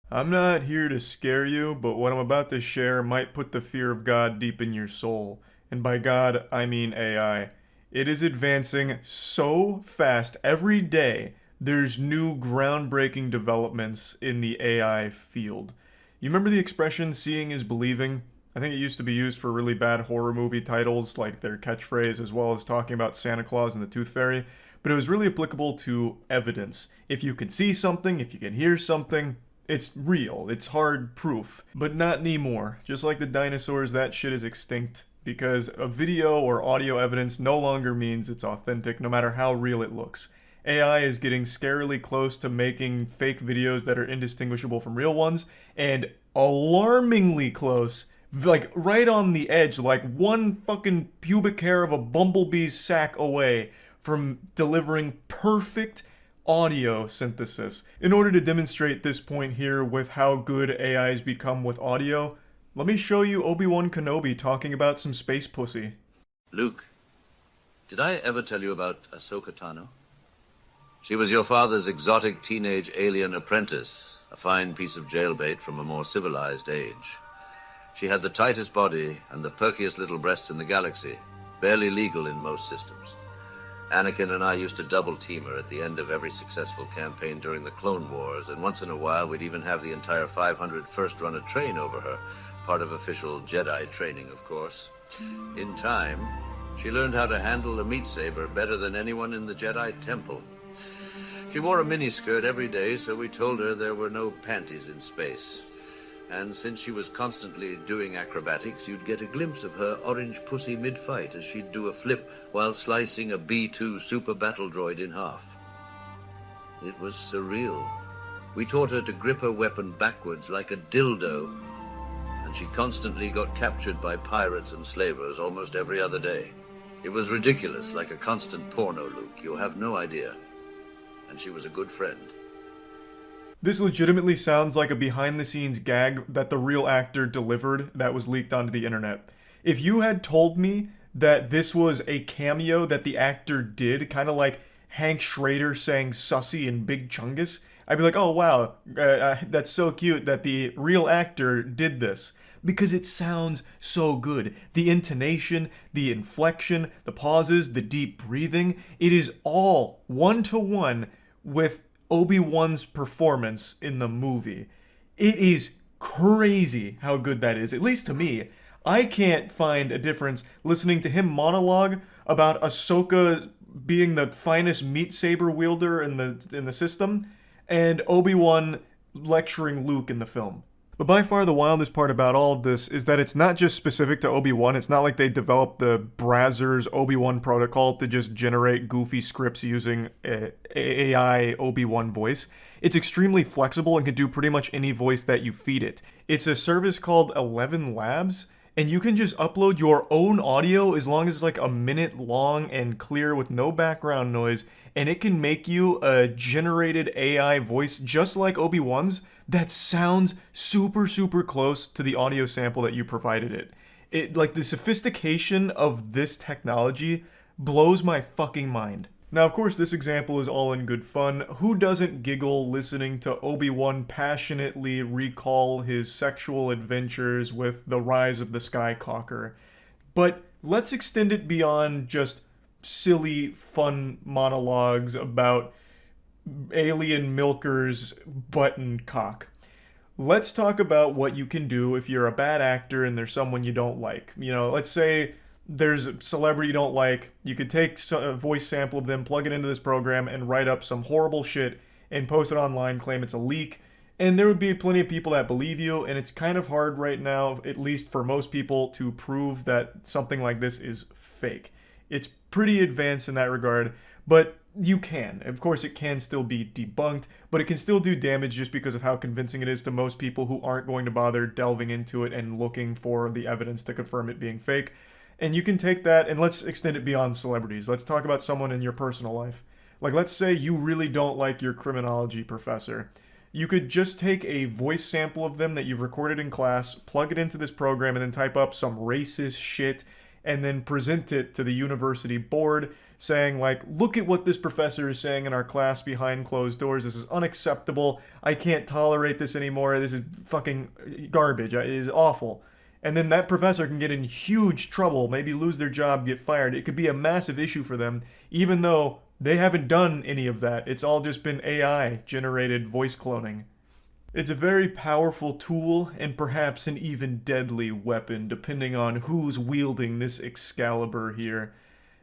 I'm not here to scare you, but what I'm about to share might put the fear of God deep in your soul. And by God, I mean AI. It is advancing so fast every day. There's new groundbreaking developments in the AI field. You remember the expression seeing is believing? I think it used to be used for really bad horror movie titles, like their catchphrase, as well as talking about Santa Claus and the Tooth Fairy. But it was really applicable to evidence. If you can see something, if you can hear something, it's real. It's hard proof. But not anymore. Just like the dinosaurs, that shit is extinct. Because a video or audio evidence no longer means it's authentic, no matter how real it looks. AI is getting scarily close to making fake videos that are indistinguishable from real ones, and alarmingly close, like right on the edge, like one fucking pubic hair of a bumblebee's sack away from delivering perfect audio synthesis. In order to demonstrate this point here with how good AI's become with audio, let me show you Obi-Wan Kenobi talking about some space pussy. Luke, did I ever tell you about Ahsoka Tano? She was your father's exotic teenage alien apprentice, a fine piece of jailbait from a more civilized age. She had the tightest body and the perkiest little breasts in the galaxy, barely legal in most systems. Anakin and I used to double-team her at the end of every successful campaign during the Clone Wars, and once in a while we'd even have the entire 500 first run a train over her, part of official Jedi training, of course. In time, she learned how to handle a meat saber better than anyone in the Jedi Temple. She wore a miniskirt every day, so we told her there were no panties in space. And since she was constantly doing acrobatics, you'd get a glimpse of her orange pussy mid-fight as she'd do a flip while slicing a B-2 super battle droid in half. It was surreal. We taught her to grip her weapon backwards like a dildo, and she constantly got captured by pirates and slavers almost every other day. It was ridiculous, like a constant porno, Luke. You have no idea. And she was a good friend. This legitimately sounds like a behind-the-scenes gag that the real actor delivered that was leaked onto the internet. If you had told me that this was a cameo that the actor did, kind of like Hank Schrader saying sussy in Big Chungus, I'd be like, oh wow, that's so cute that the real actor did this. Because it sounds so good. The intonation, the inflection, the pauses, the deep breathing, it is all one-to-one with Obi-Wan's performance in the movie. It is crazy how good that is, at least to me. I can't find a difference listening to him monologue about Ahsoka being the finest meat saber wielder in the system, and Obi-Wan lecturing Luke in the film. But by far the wildest part about all of this is that it's not just specific to Obi-Wan. It's not like they developed the Brazzers Obi-Wan protocol to just generate goofy scripts using AI Obi-Wan voice. It's extremely flexible and can do pretty much any voice that you feed it. It's a service called 11 Labs, and you can just upload your own audio as long as it's like a minute long and clear with no background noise, and it can make you a generated AI voice just like Obi-Wan's that sounds super, super close to the audio sample that you provided it. Like, the sophistication of this technology blows my fucking mind. Now, of course, this example is all in good fun. Who doesn't giggle listening to Obi-Wan passionately recall his sexual adventures with the rise of the Skycocker? But let's extend it beyond just silly, fun monologues about alien milker's button cock. Let's talk about what you can do if you're a bad actor and there's someone you don't like. You know, let's say there's a celebrity you don't like. You could take a voice sample of them, plug it into this program, and write up some horrible shit and post it online, claim it's a leak. And there would be plenty of people that believe you, and it's kind of hard right now, at least for most people, to prove that something like this is fake. It's pretty advanced in that regard, but you can. Of course, it can still be debunked, but it can still do damage just because of how convincing it is to most people who aren't going to bother delving into it and looking for the evidence to confirm it being fake. And you can take that, and let's extend it beyond celebrities. Let's talk about someone in your personal life. Like, let's say you really don't like your criminology professor. You could just take a voice sample of them that you've recorded in class, plug it into this program, and then type up some racist shit and then present it to the university board saying like, look at what this professor is saying in our class behind closed doors. This is unacceptable. I can't tolerate this anymore. This is fucking garbage. It is awful. And then that professor can get in huge trouble, maybe lose their job, get fired. It could be a massive issue for them, even though they haven't done any of that. It's all just been AI generated voice cloning. It's a very powerful tool and perhaps an even deadly weapon, depending on who's wielding this Excalibur here.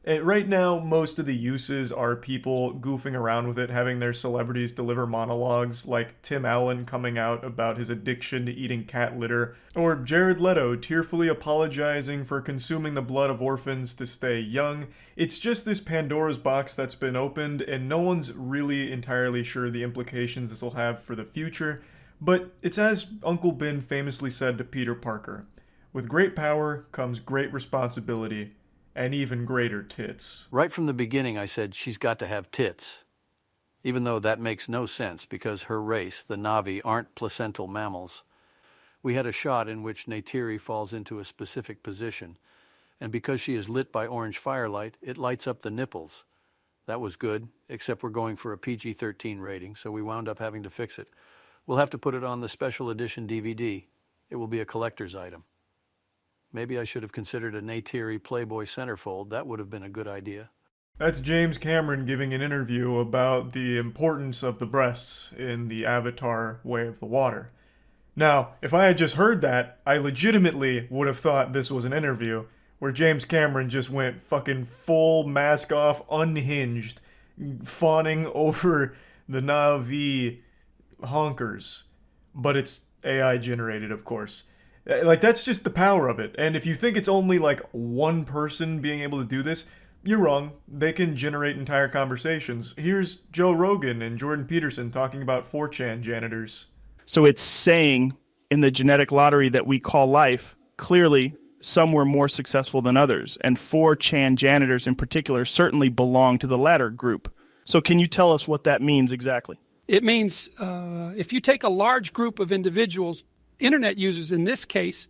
Right now, most of the uses are people goofing around with it, having their celebrities deliver monologues, like Tim Allen coming out about his addiction to eating cat litter, or Jared Leto tearfully apologizing for consuming the blood of orphans to stay young. It's just this Pandora's box that's been opened, and no one's really entirely sure the implications this will have for the future. But it's as Uncle Ben famously said to Peter Parker, with great power comes great responsibility. And even greater tits. Right from the beginning, I said she's got to have tits, even though that makes no sense because her race, the Na'vi, aren't placental mammals. We had a shot in which Neytiri falls into a specific position, and because she is lit by orange firelight, it lights up the nipples. That was good, except we're going for a PG-13 rating, so we wound up having to fix it. We'll have to put it on the special edition DVD. It will be a collector's item. Maybe I should have considered a Neytiri Playboy centerfold. That would have been a good idea. That's James Cameron giving an interview about the importance of the breasts in the Avatar Way of the Water. Now, if I had just heard that, I legitimately would have thought this was an interview where James Cameron just went fucking full mask off, unhinged, fawning over the Na'vi honkers. But it's AI generated, of course. Like, that's just the power of it. And if you think it's only, like, one person being able to do this, you're wrong. They can generate entire conversations. Here's Joe Rogan and Jordan Peterson talking about 4chan janitors. So it's saying in the genetic lottery that we call life, clearly some were more successful than others. And 4chan janitors in particular certainly belong to the latter group. So can you tell us what that means exactly? It means if you take a large group of individuals, internet users in this case,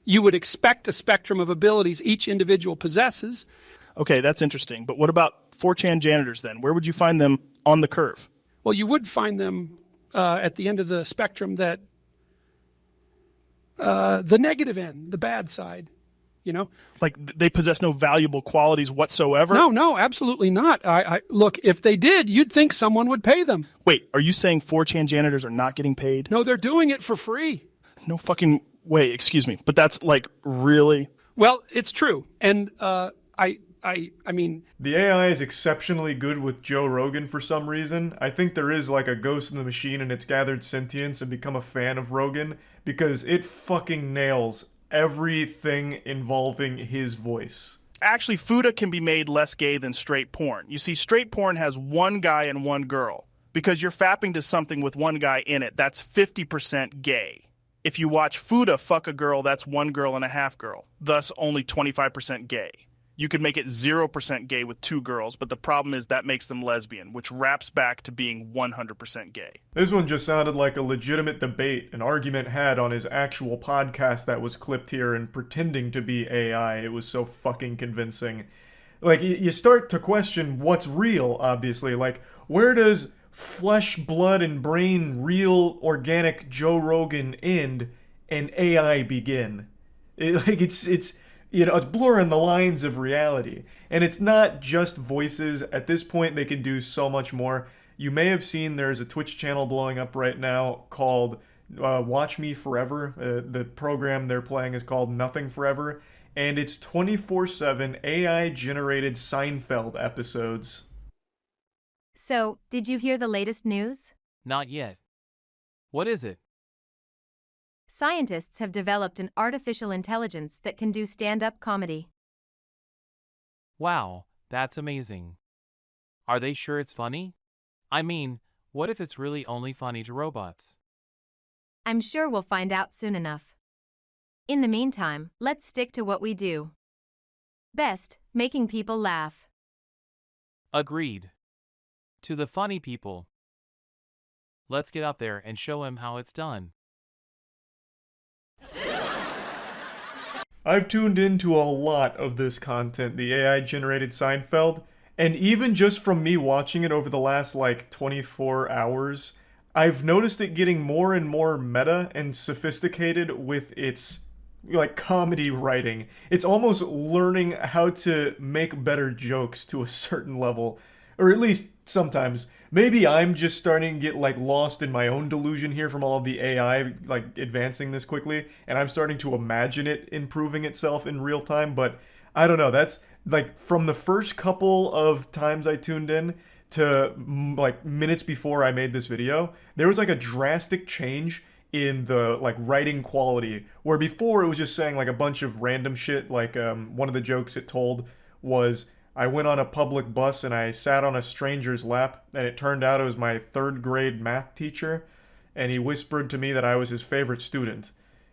you would expect a spectrum of abilities each individual possesses. Okay, that's interesting. But what about 4chan janitors then? Where would you find them on the curve? Well, you would find them at the end of the spectrum that the negative end, the bad side, you know? Like they possess no valuable qualities whatsoever? No, absolutely not. I look, if they did, you'd think someone would pay them. Wait, are you saying 4chan janitors are not getting paid? No, they're doing it for free. No fucking way, excuse me. But that's like really... Well, it's true. And I mean... The AI is exceptionally good with Joe Rogan for some reason. I think there is like a ghost in the machine and it's gathered sentience and become a fan of Rogan because it fucking nails everything involving his voice. Actually, Fuda can be made less gay than straight porn. You see, straight porn has one guy and one girl. Because you're fapping to something with one guy in it, that's 50% gay. If you watch Fuda fuck a girl, that's one girl and a half girl, thus only 25% gay. You could make it 0% gay with two girls, but the problem is that makes them lesbian, which wraps back to being 100% gay. This one just sounded like a legitimate debate an argument had on his actual podcast that was clipped here and pretending to be AI. It was so fucking convincing. Like, you start to question what's real, obviously. Like, where does flesh, blood, and brain, real, organic Joe Rogan end and AI begin? It's you know, it's blurring the lines of reality. And it's not just voices. At this point, they can do so much more. You may have seen there's a Twitch channel blowing up right now called Watch Me Forever. The program they're playing is called Nothing Forever. And it's 24/7 AI-generated Seinfeld episodes. So, did you hear the latest news? Not yet. What is it? Scientists have developed an artificial intelligence that can do stand-up comedy. Wow, that's amazing. Are they sure it's funny? I mean, what if it's really only funny to robots? I'm sure we'll find out soon enough. In the meantime, let's stick to what we do best, making people laugh. Agreed. To the funny people. Let's get out there and show him how it's done. I've tuned into a lot of this content, the AI generated Seinfeld, and even just from me watching it over the last like 24 hours, I've noticed it getting more and more meta and sophisticated with its like comedy writing. It's almost learning how to make better jokes to a certain level, or at least sometimes. Maybe I'm just starting to get like lost in my own delusion here from all of the AI like advancing this quickly, and I'm starting to imagine it improving itself in real time, but I don't know. That's like from the first couple of times I tuned in to like minutes before I made this video, there was like a drastic change in the like writing quality, where before it was just saying like a bunch of random shit. Like one of the jokes it told was, I went on a public bus and I sat on a stranger's lap, and it turned out it was my third grade math teacher, and he whispered to me that I was his favorite student.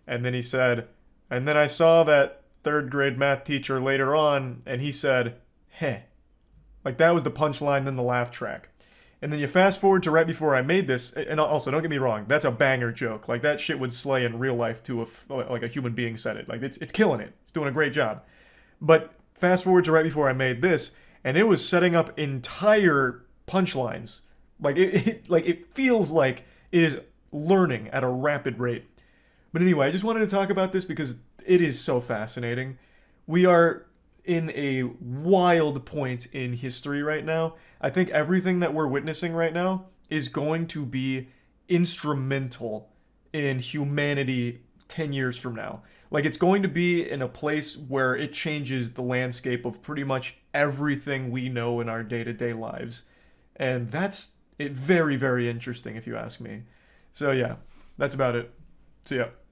And then he said, and then I saw that third grade math teacher later on, and he said, heh. Like that was the punchline, then the laugh track. And then you fast forward to right before I made this, and also don't get me wrong, that's a banger joke. Like that shit would slay in real life to like a human being said it. Like it's killing it. It's doing a great job. But fast forward to right before I made this, and it was setting up entire punchlines. Like it feels like it is learning at a rapid rate. But anyway, I just wanted to talk about this because it is so fascinating. We are in a wild point in history right now. I think everything that we're witnessing right now is going to be instrumental in humanity 10 years from now. Like it's going to be in a place where it changes the landscape of pretty much everything we know in our day-to-day lives. And that's it, very, very interesting if you ask me. So yeah, that's about it. See ya.